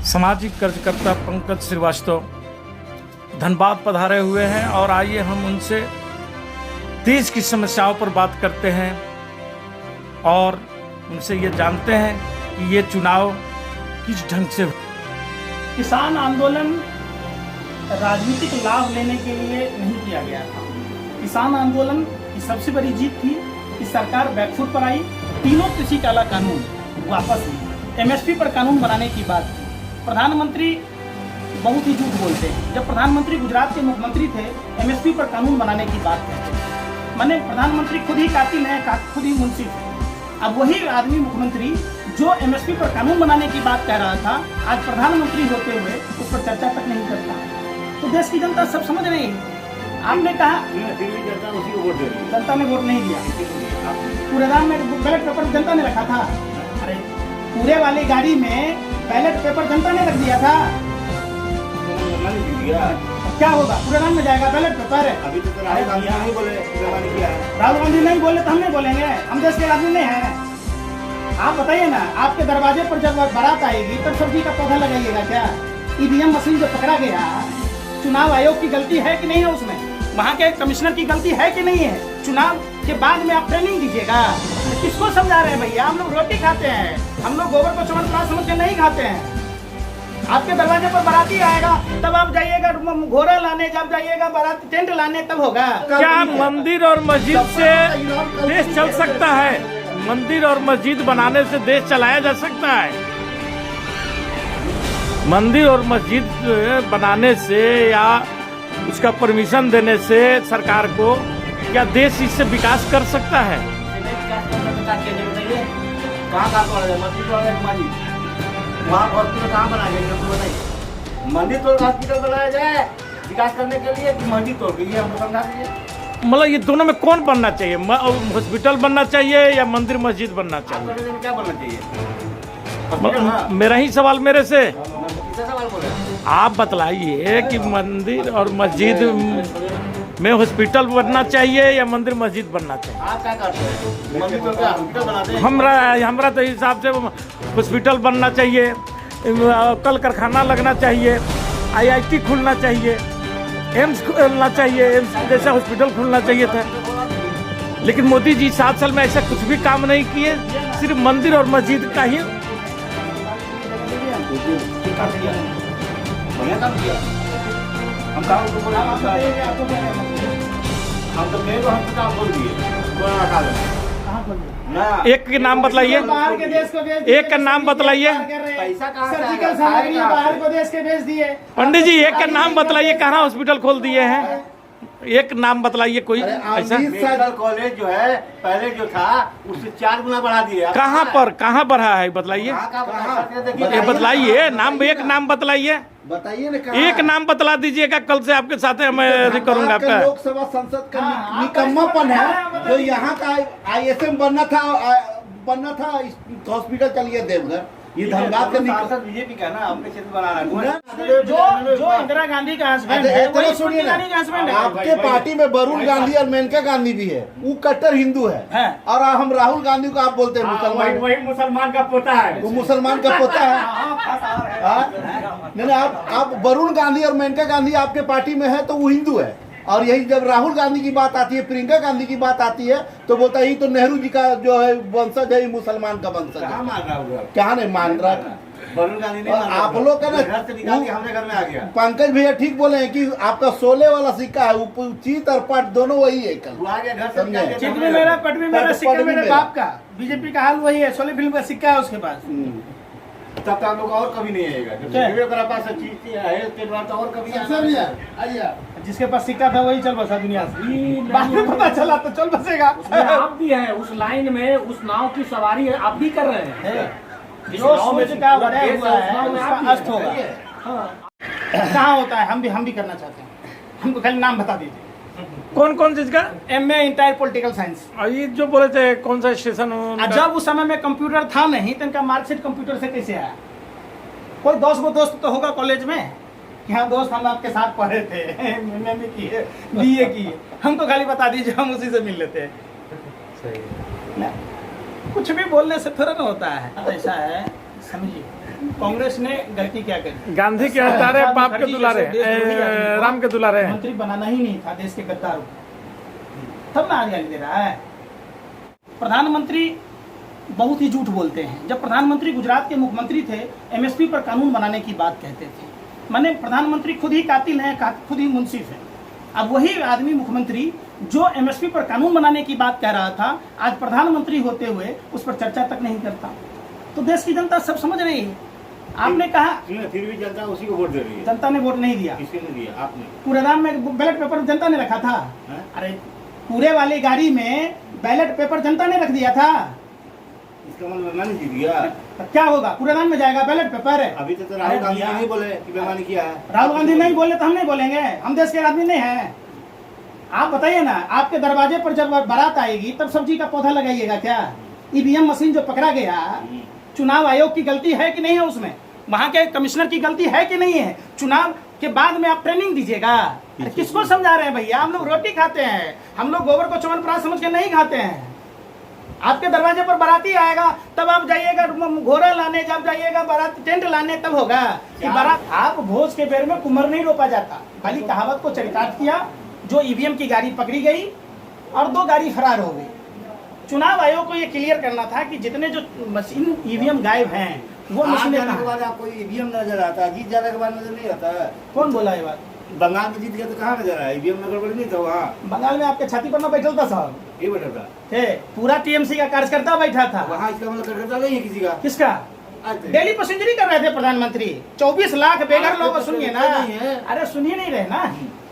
सामाजिक कार्यकर्ता पंकज श्रीवास्तव धनबाद पधारे हुए हैं और आइए हम उनसे देश की समस्याओं पर बात करते हैं और उनसे ये जानते हैं कि ये चुनाव किस ढंग से। किसान आंदोलन राजनीतिक लाभ लेने के लिए नहीं किया गया था। किसान आंदोलन की सबसे बड़ी जीत थी कि सरकार बैकफुट पर आई, तीनों कृषि काला कानून वापस ली, एमएसपी पर कानून बनाने की बात की। प्रधानमंत्री बहुत ही झूठ बोलते हैं। जब प्रधानमंत्री गुजरात के मुख्यमंत्री थे, एमएसपी पर कानून बनाने की बात कहते, माने प्रधानमंत्री खुद ही कातिल है, खुद ही मुंसिफ है। अब वही आदमी मुख्यमंत्री जो एमएसपी पर कानून बनाने की बात कह रहा था, आज प्रधानमंत्री होते हुए उस पर चर्चा तक नहीं करता। तो देश की जनता सब समझ रही है। आपने कहा जनता ने वोट नहीं दिया, कूड़ेदान में बैलेट पेपर जनता ने रखा था। अरे कूड़े वाली गाड़ी में बैलेट पेपर जनता ने रख दिया था। क्या होगा, कूड़ेदान में जाएगा बैलेट पेपर। अभी तो राहुल गांधी नहीं बोले, राहुल गांधी नहीं बोले तो हम नहीं बोलेंगे, हम देश के आदमी नहीं है। आप बताइए ना, आपके दरवाजे पर जब बारात आएगी तब सब्जी का पौधा लगाइएगा क्या? ईवीएम मशीन जो पकड़ा गया, चुनाव आयोग की गलती है कि नहीं है? उसमें वहाँ के कमिश्नर की गलती है कि नहीं है? चुनाव के बाद में आप ट्रेनिंग दीजिएगा। किसको समझा रहे हैं भैया? हम लोग रोटी खाते हैं, हम लोग गोबर को चमन समझ के नहीं खाते हैं। आपके दरवाजे पर बाराती आएगा तब आप जाइएगा घोड़ा लाने, जब जाइएगा बारात टेंट लाने तब होगा। क्या मंदिर और मस्जिद से देश चल सकता है? मंदिर और मस्जिद बनाने से देश चलाया जा सकता है? मंदिर और मस्जिद बनाने से या उसका परमिशन देने से सरकार को क्या देश इससे विकास कर सकता है? वहाँ हॉस्पिटल कहाँ बनाया जाएगा? मंदिर तोड़ हॉस्पिटल बनाया जाए विकास करने के लिए, मंदिर तोड़ के लिए हम समझा दीजिए। मतलब ये दोनों में कौन बनना चाहिए? हॉस्पिटल बनना चाहिए या मंदिर मस्जिद बनना चाहिए? क्या बनना चाहिए? मेरा ही सवाल मेरे से सवाल बोले आप बतलाइए कि मंदिर और मस्जिद में हॉस्पिटल बनना चाहिए या मंदिर मस्जिद बनना चाहिए? आप क्या करते हैं? मंदिर तोड़ के हॉस्पिटल बनाते हैं। हमरा तो हिसाब से हॉस्पिटल बनना चाहिए, कल कारखाना लगना चाहिए, आईआईटी खुलना चाहिए, एम्स खुलना चाहिए, एम्स जैसा हॉस्पिटल खुलना चाहिए था। लेकिन मोदी जी 7 साल में ऐसा कुछ भी काम नहीं किए, सिर्फ मंदिर और मस्जिद का ही बढ़िया काम किया। हम काम तो बोला, हम तो कहे तो हम काम बोल दिए। एक के नाम बतलाइए, बाहर के देश को एक का नाम बतलाइए। पैसा कहाँ से सर्जिकल सामग्री बाहर को देश के भेज दिए। पंडित जी एक का नाम बतलाइए, कहाँ हॉस्पिटल खोल दिए हैं? एक नाम बतलाइए कोई ऐसा। मेडिकल कॉलेज जो है पहले जो था उससे 4 गुना बढ़ा दिया। कहाँ बढ़ा है बताइए? ये बतलाइए नाम, एक नाम बतलाइए, बताइए ना। एक नाम बतला दीजिएगा, कल से आपके साथ मैं करूंगा आपका। लोकसभा संसद का निकम्मापन है जो यहाँ का आईएसएम बनना था हॉस्पिटल चलिए देवघर। ये धनबाद का बीजेपी का ना अपने क्षेत्र बनाना है। जो इंदिरा गांधी का हस्बैंड है, वही सुनिए गांधी का हस्बैंड है। आपके पार्टी में वरुण गांधी और मेनका गांधी भी है, वो कट्टर हिंदू है। और हम राहुल गांधी को आप बोलते हैं मुसलमान। वही मुसलमान का पोता है, वो मुसलमान का पोता है। नहीं, आप वरुण गांधी और मेनका गांधी आपके पार्टी में है तो वो हिंदू है। और यही जब राहुल गांधी की बात आती है, प्रियंका गांधी की बात आती है तो बोलता है तो नेहरू जी का जो है वंशज है, मुसलमान का वंशज है। क्या नहीं मान रहा? वरुण गांधी ने आप लोग का ना घर से निकाल के हमारे घर में आ गया। पंकज भैया ठीक बोले हैं कि आपका 16 वाला सिक्का है, चीत और पट दोनों वही है। कल आ गया घर से निकाल के। चिट भी मेरा, पट भी मेरा, सिक्का मेरे बाप का। बीजेपी का हाल वही है, 16 फिल्म का सिक्का है उसके पास। तब तो आप लोग और कभी नहीं आएगा। पास चीज है तो और कभी आइए। जिसके पास सिक्का था वही चल बसा दुनिया से। बाद में पता चला तो चल बसेगा। आप भी हैं उस लाइन में, उस नाव की सवारी आप भी कर रहे हैं। जो सोच का बड़ा हुआ है उसका अस्त होगा। कहाँ होता है? हम भी करना चाहते हैं। हमको खाली नाम बता दीजिए। कौन कौन चीज का? MA entire political science. ये जो बोले थे कौन सा स्टेशन? जब उस समय में कंप्यूटर था नहीं तो इनका मार्कशीट कंप्यूटर से कैसे आया? कोई दोस्त तो होगा कॉलेज में कि हाँ दोस्त हम आपके साथ पढ़े थे, MA किए, BA किए। हमको खाली बता दीजिए, हम उसी से मिल लेते हैं। कुछ भी बोलने से थोड़ा ना होता है। ऐसा है, समझिए। कांग्रेस ने गलती क्या करी? गांधी के हत्यारे, बाप के दुलारे, राम के दुलारे हैं। मंत्री बनाना ही नहीं था देश के गद्दारों को, तब ना आज गाली दे रहा है। प्रधानमंत्री बहुत ही झूठ बोलते हैं। जब प्रधानमंत्री गुजरात के मुख्यमंत्री थे, एमएसपी पर कानून बनाने की बात कहते थे। माने प्रधानमंत्री खुद ही कातिल हैं, खुद ही मुंसिफ हैं। अब वही आदमी मुख्यमंत्री जो एमएसपी पर कानून बनाने की बात कह रहा था, आज प्रधानमंत्री होते हुए उस पर चर्चा तक नहीं करता। तो देश की जनता सब समझ रही है। आपने कहा फिर भी जनता उसी को वोट दे रही है। जनता ने वोट नहीं दिया। किसके ने दिया? आपने। कूड़ेदान में बैलेट पेपर जनता ने रखा था। है? अरे कूड़े वाली गाड़ी में बैलेट पेपर जनता ने रख दिया था। इसका मतलब मैंने जीत गया। तो क्या होगा? कूड़ेदान में जाएगा बैलेट पेपर। अभी तो राहुल गांधी नहीं बोले कि बेईमानी किया है। राहुल गांधी नहीं बोले तो हम नहीं बोलेंगे? हम देश के आदमी नहीं हैं। आप बताइए ना, आपके दरवाजे पर जब बारात आएगी तब सब्जी का पौधा लगाइएगा क्या? ईवीएम मशीन जो पकड़ा गया, चुनाव आयोग की गलती है कि नहीं है? उसमें वहां के कमिश्नर की गलती है कि नहीं है? चुनाव के बाद में आप ट्रेनिंग दीजिएगा। अरे किसको समझा रहे हैं भैया? हम लोग रोटी खाते हैं, हम लोग गोबर को च्यवनप्राश समझ के नहीं खाते हैं। आपके दरवाजे पर बाराती आएगा तब आप जाइएगा घोड़ा लाने, जब जाइएगा बारात टेंट लाने तब होगा कि बारात। आप भोज के बेर में कुमर नहीं रोपा जाता। खाली कहावत को चरितार्थ किया। जो ईवीएम की गाड़ी पकड़ी गई और 2 गाड़ी फरार हो गई। चुनाव आयोग को ये क्लियर करना था कि जितने जो मशीन ईवीएम गायब हैं वो मशीनें जाने के बाद आपको ईवीएम नजर आता है, जीत जाने के बाद नजर नहीं आता है। कौन बोला ये बात? बंगाल में जीत गया तो कहाँ नजर आया? ईवीएम में गड़बड़ी नहीं था वहाँ। बंगाल में आपके छाती पर ना बैठल था साहब? ये बैठा था। थे, पूरा टीएमसी का कार्यकर्ता बैठा था। वहाँ इसका मतलब कार्यकर्ता नहीं है किसी का। किसका? डेली पैसेंजरी कर रहे थे प्रधानमंत्री। 24 लाख बेघर लोगों, सुनिए ना, अरे सुनिए नहीं रहे ना,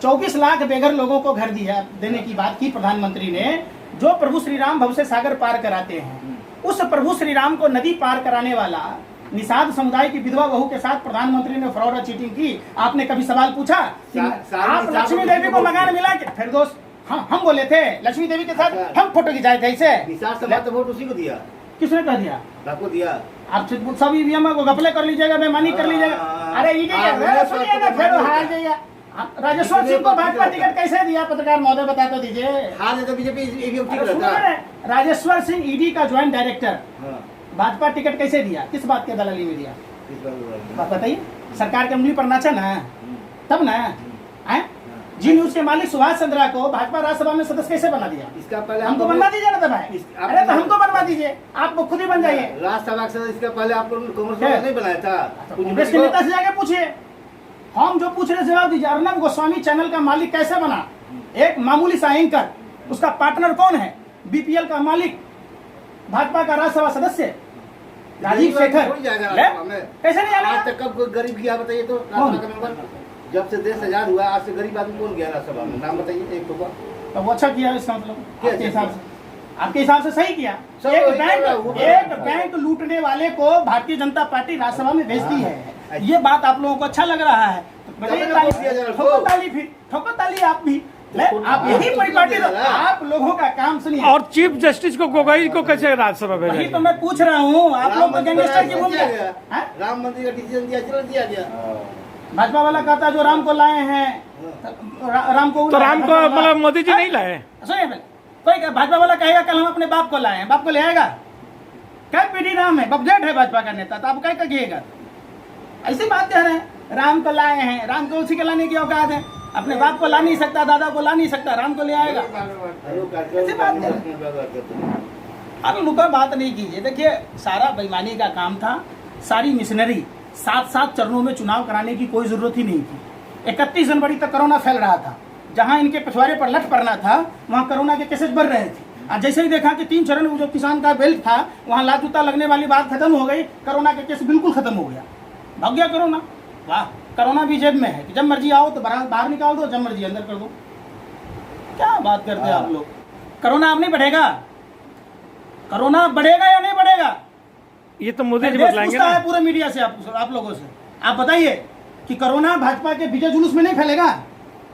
24 लाख बेघर लोगों को घर दिया, देने की बात की प्रधानमंत्री ने। जो प्रभु श्री राम भव से सागर पार कराते हैं, उस प्रभु श्री राम को नदी पार कराने वाला निषाद समुदाय की विधवा बहू के साथ प्रधानमंत्री ने फ्रॉड और चीटिंग की। आपने कभी सवाल पूछा कि आप लक्ष्मी देवी को मकान मिला के? फिर दोस्त, हाँ हम बोले थे लक्ष्मी देवी के साथ हम फोटो खिंचाए थे इसे। तो वोट उसी को दिया। किसने कह दिया? आपको दिया। आप सब ईवीएम को घपले कर लीजिएगा, बेईमानी कर लीजिएगा। अरे ईडी सुनिए ना, फिर हार जाइएगा। राजेश्वर सिंह को भाजपा टिकट कैसे दिया? पत्रकार महोदय बता तो दीजिए। हार तो बीजेपी ईवीएम ठीक अरे रहता है। राजेश्वर सिंह ईडी का ज्वाइंट डायरेक्टर, भाजपा टिकट कैसे दिया? किस बात के दलाली में दिया? बात बताइए। सरकार के उंगली पर नाचा ना, तब ना है। जी न्यूज के मालिक सुभाष चंद्रा को भाजपा राज्यसभा में सदस्य कैसे बना दिया? इसका पहले हमको बनवा दीजिए ना भाई। अरे तो हमको बनवा दीजिए, आप खुद ही बन जाइए राज्यसभा के सदस्य। इसका पहले आप लोगों ने कांग्रेस नहीं बनाया था। कांग्रेस के नेता से जाके पूछिए। हम जो पूछ रहे जवाब दीजिए। अर्नब गोस्वामी चैनल का मालिक कैसे बना? एक मामूली सा एंकर, उसका पार्टनर कौन है? बीपीएल का मालिक, भाजपा का राज्यसभा सदस्य राजीव शेखर। कैसे नहीं आज तक कब गरीब गया बताइए तो? जब से देश आजाद हुआ आज से गरीब आदमी कौन गया राज्यसभा में? नाम बताइए एक तो। वो अच्छा किया इसका मतलब आपके हिसाब से सही किया। एक बैंक लूटने वाले को भारतीय जनता पार्टी राज्यसभा में भेजती है। ये बात आप लोगों को अच्छा लग रहा है? ठोको ताली आप भी। आप यही परिपाटी, आप लोगों का काम सुनिए। और चीफ जस्टिस को गोगोई को कैसे राज्यसभा भेजा? वही तो मैं पूछ रहा हूँ। आप लोग को गैंगस्टर की भूमिका। राम मंदिर का डिसीजन दिया गया। भाजपा वाला कहता जो राम को लाए हैं, राम को, तो राम को मतलब मोदी जी नहीं लाए? सुनिए, कोई भाजपा वाला कहेगा कल हम अपने बाप को लाए हैं, बाप को ले आएगा क्या? पीढ़ी राम है, बबजेट है भाजपा का नेता, तो आप क्या कहिएगा? ऐसी बात कह रहे हैं। राम को लाए हैं, राम को उसी के लाने की औकात है। अपने बाप को ला नहीं सकता, दादा को ला नहीं सकता, राम को ले आएगा। ऐसी बात लुका बात नहीं कीजिए। देखिए, सारा बेईमानी का काम था, सारी मिशनरी। 7 चरणों में चुनाव कराने की कोई जरूरत ही नहीं थी। 31 जनवरी तक कोरोना फैल रहा था। जहां इनके पिछवाड़े पर लठ पड़ना था वहां कोरोना के केसेस बढ़ रहे थे। और जैसे ही देखा कि 3 चरण में जो किसान का बेल्ट था वहां लात जूता लगने वाली बात खत्म हो गई, कोरोना के केस बिल्कुल खत्म हो गया, भाग गया कोरोना। वाह, कोरोना भी जेब में है कि जब मर्जी आओ तो बाहर निकाल दो, जब मर्जी अंदर कर दो। क्या बात करते हैं आप लोग? कोरोना अब नहीं बढ़ेगा? कोरोना बढ़ेगा या नहीं बढ़ेगा? ये तो मोदी जी बतलाएंगे ना। पूरे मीडिया से आप लोगों से आप बताइए कि कोरोना भाजपा के विजय जुलूस में नहीं फैलेगा?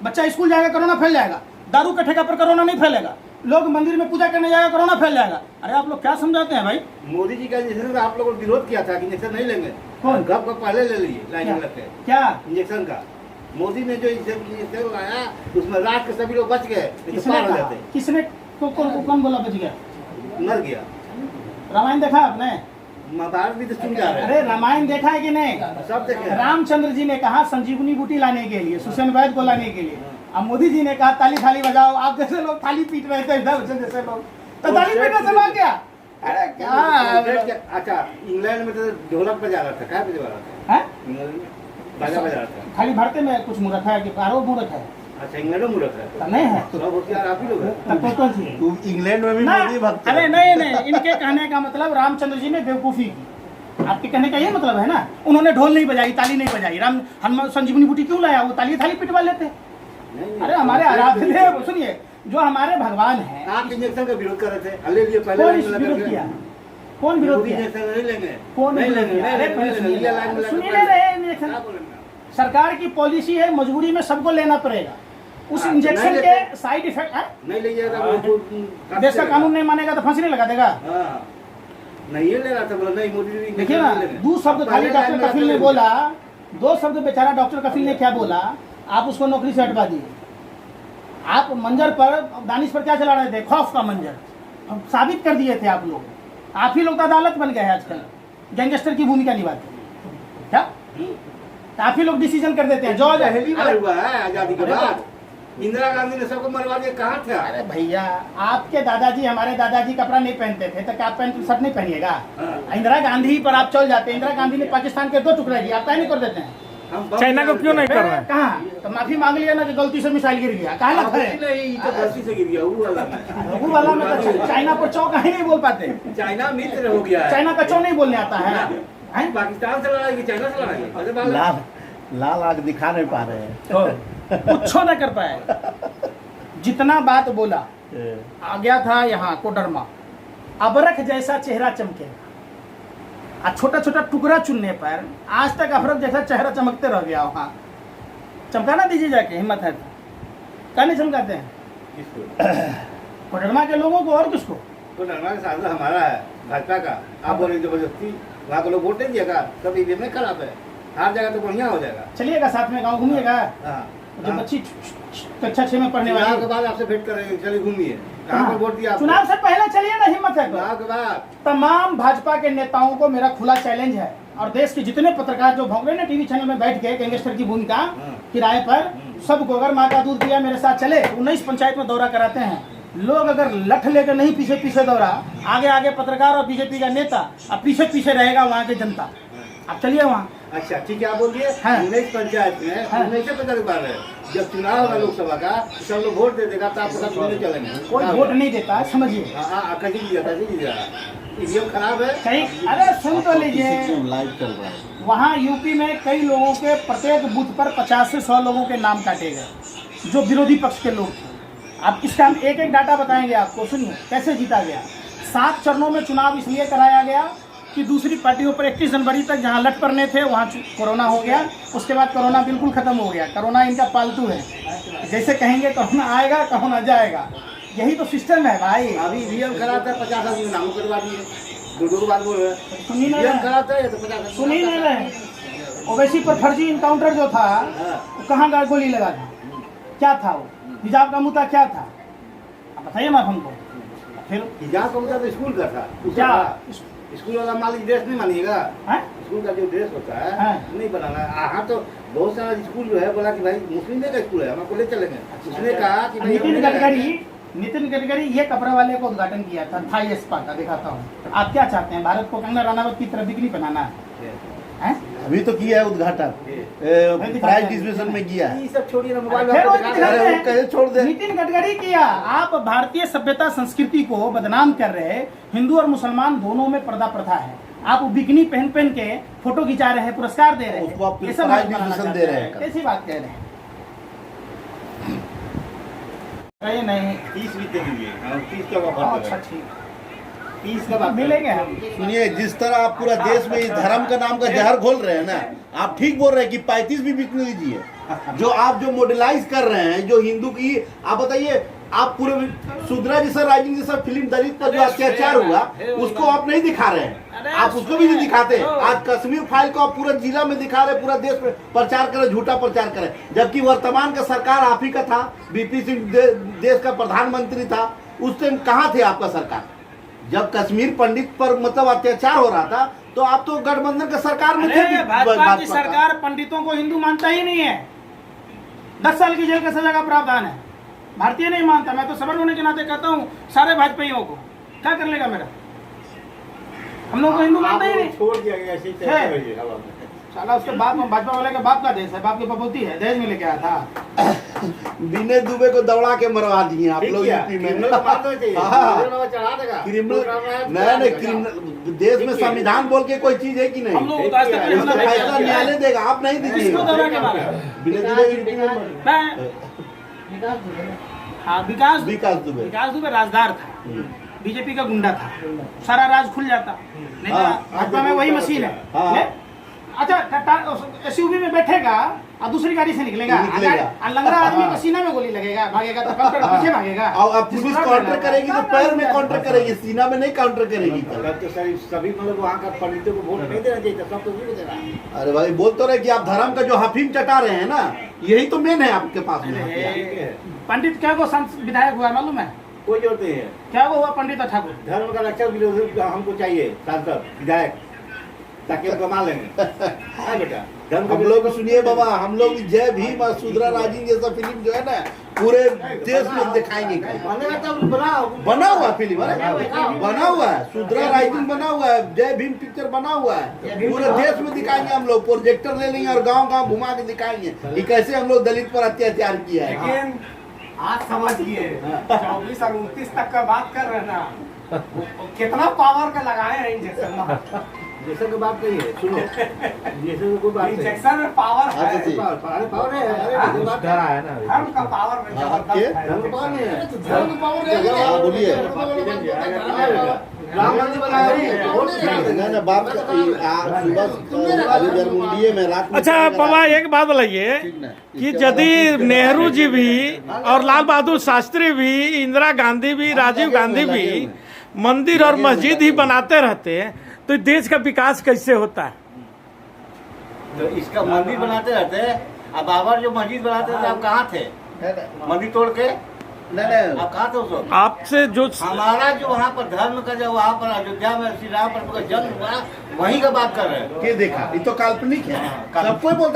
बच्चा स्कूल जाएगा कोरोना फैल जाएगा, दारू के ठेका पर कोरोना नहीं फैलेगा, लोग मंदिर में पूजा करने जाएगा कोरोना फैल जाएगा। अरे आप लोग क्या समझाते हैं भाई? मोदी जी का इंजेक्शन आप लोगों ने विरोध किया था कि इंजेक्शन नहीं लेंगे। कौन? गप पहले ले लिए लाइन में लगते। क्या इंजेक्शन का? मोदी ने जो इंजेक्शन लाया उसमें रात के सभी लोग बच गए। किसने कौन बोला बच गया? मर गया। रामायण देखा आपने? महाभारत भी तो सुन जा रहे अरे रामायण देखा है कि नहीं? हैं सब देखे हैं। रामचंद्र जी ने कहा संजीवनी बूटी लाने के लिए, सुसेन वैद्य को लाने के लिए। अब मोदी जी ने कहा ताली थाली बजाओ। आप जैसे लोग थाली पीट रहे थे इधर जैसे लोग, तो ताली पीटने से भाग गया। अरे क्या अच्छा इंग्लैंड में तो ढोलक बजा रहा था, क्या बजा रहा था? है? इंग्लैंड में बाजा बजा रहा था। खाली भारत में कुछ मूर्ख है कि आरो मूर्ख है? अच्छा इंग्लैंड में मूर्ख है तब नहीं है सब होशियार आप ही लोग हैं। तब तो कौन सी है? तू इंग्लैंड में भी ना, मोदी भक्त है। अरे नहीं, इनके कहने का मतलब रामचंद्र जी ने बेवकूफी की। आपके कहने का ये मतलब है ना, उन्होंने ढोल नहीं बजाई, ताली नहीं बजाई। राम हनुमान संजीवनी बूटी क्यों लाया? वो ताली थाली पिटवा लेते। नहीं, अरे हमारे आराध्य देव, सुनिए, जो हमारे भगवान हैं, आप इंजेक्शन का विरोध कर रहे थे, हल्ले लिए पहले कौन लाइन इस में विरोध लगा किया? के। कौन विरोध मोदी किया? इंजेक्शन नहीं लेंगे, कौन नहीं विरोध लेंगे, किया? अरे नहीं पहले लेंगे, सुनिए, लाइन में लगा सुन के ही नहीं रहे क्या इंजेक्शन। बोलेंगे? सरकार की पॉलिसी है, मजबूरी में सबको लेना पड़ेगा। उस हाँ, इंजेक्शन नहीं के लेते। साइड इफेक्ट है। नहीं लीजिएगा वो देश का कानून नहीं मानेगा तो फांसी नहीं लगा देगा। हाँ नहीं ये ले रहा था, बोला नहीं मोदी जी देखिए ना, दो शब्द खाली डॉक्टर कफिल ने बोला, दो शब्द बेचारा डॉक्टर कफिल ने क्या बोला, आप उसको नौकरी से हटवा दिए। आप मंजर पर, दानिश पर क्या चला रहे थे? खौफ का मंजर अब साबित कर दिए थे आप लोग। आप ही लोग तो अदालत बन गए हैं आजकल, गैंगस्टर की भूमिका निभाते हैं। क्या तो आप ही लोग डिसीजन कर देते हैं। जॉर्ज पहली बार हुआ है आजादी के बाद, इंदिरा गांधी ने सबको मरवा दिया, कहाँ थे आप? अरे भैया, आपके दादाजी हमारे दादाजी कपड़ा नहीं पहनते थे, तो क्या आप पैंट शर्ट नहीं पहनिएगा? इंदिरा गांधी पर आप चल जाते हैं। इंदिरा गांधी ने पाकिस्तान के 2 टुकड़े किए, आप क्या नहीं कर देते हैं? हम बम चाइना को क्यों नहीं कर रहे हैं? कहाँ? तो माफी मांग लिया ना कि गलती से मिसाइल गिर गया। कहाँ आप लग है? नहीं, ये तो गलती से गिर गया वो वाला में। वो वाला में तो चाइना पर चौ कहीं नहीं बोल पाते। चाइना मित्र हो गया है। चाइना का चौ नहीं बोलने आता है। हैं? पाकिस्तान से लड़ाई की चाइना से लड़ाई, अरे बाबा लाल लाल आग दिखा नहीं पा रहे हैं। कुछ न कर पाए। जितना बात बोला, आ गया था यहाँ कोडरमा, अबरख जैसा चेहरा चमके, आ छोटा छोटा टुकड़ा चुनने पर आज तक अफरक जैसा चेहरा चमकते रह गया वहाँ। चमकाना दीजिए जाके, हिम्मत है तो। क्या नहीं चमकाते हैं किसको? कोडरमा के लोगों को और किसको? तो निर्माण का साधन हमारा है, भाजपा का। आप बोले जबरदस्ती, वहाँ के लोग वोट नहीं दिएगा, सब ईवीएम में खराब है। हार जाएगा तो बढ़िया हो जाएगा। चलिएगा साथ में गाँव घूमिएगा। हाँ जो बच्ची कक्षा 6 में पढ़ने चुनाव के वाली, बाद आपसे भेंट करेंगे, चलिए घूमिए। कहाँ पर वोट दिया आपने? चुनाव से पहले चलिए ना, हिम्मत है तो। चुनाव के बाद तमाम भाजपा के नेताओं को मेरा खुला चैलेंज है, और देश के जितने पत्रकार जो भौंक रहे ना टीवी चैनल में बैठ के गैंगस्टर की भूमिका किराए पर, सबको अगर माँ का दूध पिया मेरे साथ चले। 19 पंचायत में दौरा कराते हैं लोग, अगर लठ लेकर नहीं पीछे पीछे दौड़ा, आगे आगे पत्रकार और बीजेपी का नेता, अब पीछे पीछे रहेगा वहाँ की जनता। आप चलिए वहाँ। अच्छा ठीक है, आप बोलिए। हाँ। 19 पंचायत में हाँ। 1950 बार है, जब चुनाव होगा लोकसभा का, तो सब लोग वोट दे देगा, तो आपके साथ घूमने चलेंगे। कोई वोट नहीं देता है, समझिए। हाँ कैसे कीजिए, कैसे कीजिएगा? ईवीएम खराब है। कई, अरे सुन तो लीजिए, लाइव चल रहा है। वहाँ यूपी में कई लोगों के प्रत्येक बूथ पर 50 से 100 लोगों के नाम काटे गए जो विरोधी पक्ष के लोग थे। आप इसका हम एक एक डाटा बताएंगे आपको, सुनिए कैसे जीता गया। 7 चरणों में चुनाव इसलिए कराया गया कि दूसरी पार्टियों पर 31 जनवरी तक जहां लट पड़ने थे वहां कोरोना हो गया। उसके बाद कोरोना बिल्कुल खत्म हो गया। कोरोना इनका पालतू है, जैसे कहेंगे कोरोना आएगा कोरोना जाएगा, यही तो सिस्टम है भाई। अभी ईवीएम खराब है, 50 आदमी नाम करवा दिए, दो बार बोल रहे हैं। सुनी नहीं ईवीएम रहे, खराब है तो 50 सुनी नहीं रहे। ओवैसी पर फर्जी इनकाउंटर जो था, वो कहाँ गोली लगा था, क्या था वो, हिजाब का मुद्दा क्या था, आप बताइए ना हमको। फिर हिजाब का मुद्दा तो स्कूल का था। क्या स्कूल वाला मालिक ड्रेस नहीं मानिएगा? है? स्कूल का जो ड्रेस होता है हाँ। नहीं बनाना है। हाँ तो बहुत सारा स्कूल जो है बोला कि भाई मुस्लिम का स्कूल है, हम आपको ले चलेंगे। उसने कहा कि भाई नितिन गडकरी ये कपड़े वाले को उद्घाटन किया था, थाई स्पा का। दिखाता हूँ, आप क्या चाहते हैं, भारत को कंगना रनावत की तरह बिक्री बनाना है? अभी तो किया है उद्घाटन, प्राइज डिस्ट्रीब्यूशन में किया है। ये सब छोड़िए ना, मोबाइल फिर वो में दिखा दिखाते रहे हैं। हैं। कहे छोड़ दे। नितिन गडकरी किया। आप भारतीय सभ्यता संस्कृति को बदनाम कर रहे। हिंदू और मुसलमान दोनों में पर्दा प्रथा है। आप बिकनी पहन पहन के फोटो खिंचा रहे हैं, पुरस्कार दे रहे उसको आप हैं, ये सब प्राइज बात बनाना डिस्ट्रीब्यूशन चाहते दे रहे हैं। हैं। कैसी बात कह रहे हैं? कहीं नहीं। 30 भी दे दीजिए। हाँ, 30 का हाँ, ऑफर अच्छा है। ठीक, 30 का बात मिलेंगे हम। सुनिए, जिस तरह आप पूरा देश में इस धर्म का नाम का जहर घोल रहे हैं ना, आप ठीक बोल रहे हैं कि 35 भी बिकने दीजिए। जो आप जो मॉडलाइज कर रहे हैं, जो हिंदू की, आप बताइए, आप पूरे सुधरा जैसा राइजिंग जैसा फिल्म दलित पर जो अत्याचार हुआ उसको आप नहीं दिखा रहे हैं, आप उसको भी नहीं दिखाते। आज कश्मीर फाइल को आप पूरा जिला में दिखा रहे, पूरा देश में प्रचार करें, झूठा प्रचार करें, जबकि वर्तमान का सरकार आप ही का था। बीपी सिंह देश का प्रधानमंत्री था, उस टाइम कहाँ थे आपका सरकार? जब कश्मीर पंडित पर मतलब अत्याचार हो रहा था तो आप तो गठबंधन का सरकार में थे अरे भाजपा की भाजपा का। सरकार पंडितों को हिंदू मानता ही नहीं है। 10 साल की जेल की सजा का प्रावधान है, भारतीय नहीं मानता। मैं तो सबर होने के नाते कहता हूँ सारे भाजपाइयों को, क्या कर लेगा मेरा, हम लोग को हिंदू मानता ही नहीं। छोड़ दिया गया ऐसे ही है। तैसे रहिए, अब आप। साला उसके बाप में भाजपा वाले का बाप का देश है, बाप की बपौती है, दहेज में लेके आया था। विनय दुबे को दौड़ा के मरवा दिए आप ठीक लोग किया, यूपी में। क्रिमिनल को मार देना चाहिए, हाँ। क्रिमिनल को चढ़ा देगा। क्रिमिनल प्रोग्राम नहीं है, क्रिमिनल देश में ठीक है। संविधान बोल के कोई चीज है कि हम नहीं? लोग आज तक इसका हमला नहीं फैसला किया। न्यायालय देगा, आप नहीं किसको दीजिएगा। दौरा के मारा? विनय दुबे यूपी में मैं हाँ विकास विकास दुबे विकास दुबे राजदार था, बीजेपी का गुंडा था, सारा राज खुल जाता। नहीं तो हाँ। भाजपा में वही मशीन है। हाँ। ले? अच्छा एसयूवी में बैठेगा और दूसरी गाड़ी से निकलेगा, निकलेगा। और लंगड़ा आदमी हाँ। को सीना में गोली लगेगा, भागेगा तो काउंटर पीछे भागेगा। और अब पुलिस काउंटर करेगी तो पैर में काउंटर करेगी, सीना में नहीं काउंटर करेगी। तब तो सभी मतलब वहाँ का पंडितों को वोट नहीं देना चाहिए, सब तो उसी को देना। अरे भाई बोल तो रहे कि आप धर्म का जो हफीम चटा रहे हैं ना, यही तो मेन है आपके पास में। पंडित क्या को विधायक हुआ मालूम है? कोई जरूरत नहीं है, क्या वो हुआ पंडित ठाकुर? धर्म का रक्षक विरोधी हमको चाहिए, सांसद विधायक, ताकि हम कमा लेंगे। हाँ बेटा, धर्म हम लोग सुनिए बाबा, हम लोग जय भीम और सुधरा राजीव जैसा फिल्म जो है ना पूरे देश में दिखाएंगे। बनेगा तब बनाओ। बना हुआ फिल्म है, बना हुआ है, सुधरा राइटिंग बना हुआ है, जय भीम पिक्चर बना हुआ है, पूरे देश में दिखाएंगे। हम लोग प्रोजेक्टर ले लेंगे और गांव गांव घुमा के दिखाएंगे कि कैसे हम लोग दलित पर अत्याचार किया है। लेकिन आज समझिए 24 और 29 तक का बात कर रहे हैं ना, वो कितना पावर का लगाए हैं इंजेक्शन। जैसे की बात करिए, सुनो, जैसे की कोई बात नहीं। इंजेक्शन में पावर अच्छा, है, ठीक। पावर है, अरे बात डरा है ना, धर्म का पावर में जबरदस्त है। धर्म पावर नहीं है। हाँ, बोलिए। राम मंदिर बनाया है, वोट नहीं ना बाप सुबह अभी जरमुंडिये में रात में अच्छा बाबा एक बात बताइए कि यदि नेहरू जी भी और लाल बहादुर शास्त्री भी, इंदिरा गांधी भी, राजीव गांधी भी मंदिर और मस्जिद ही बनाते रहते तो देश का विकास कैसे होता है? तो इसका मंदिर बनाते रहते हैं। अब बाबर जो मस्जिद बनाते थे, आप कहाँ थे? मंदिर तोड़ के नहीं आप कहाँ थे उस वक्त? आपसे जो हमारा जो वहाँ पर धर्म का जो वहाँ पर अयोध्या में श्री राम प्रभु का जन्म हुआ, वहीं का बात कर रहे हैं। के देखा, ये तो काल्पनिक है, सब कोई बोलता है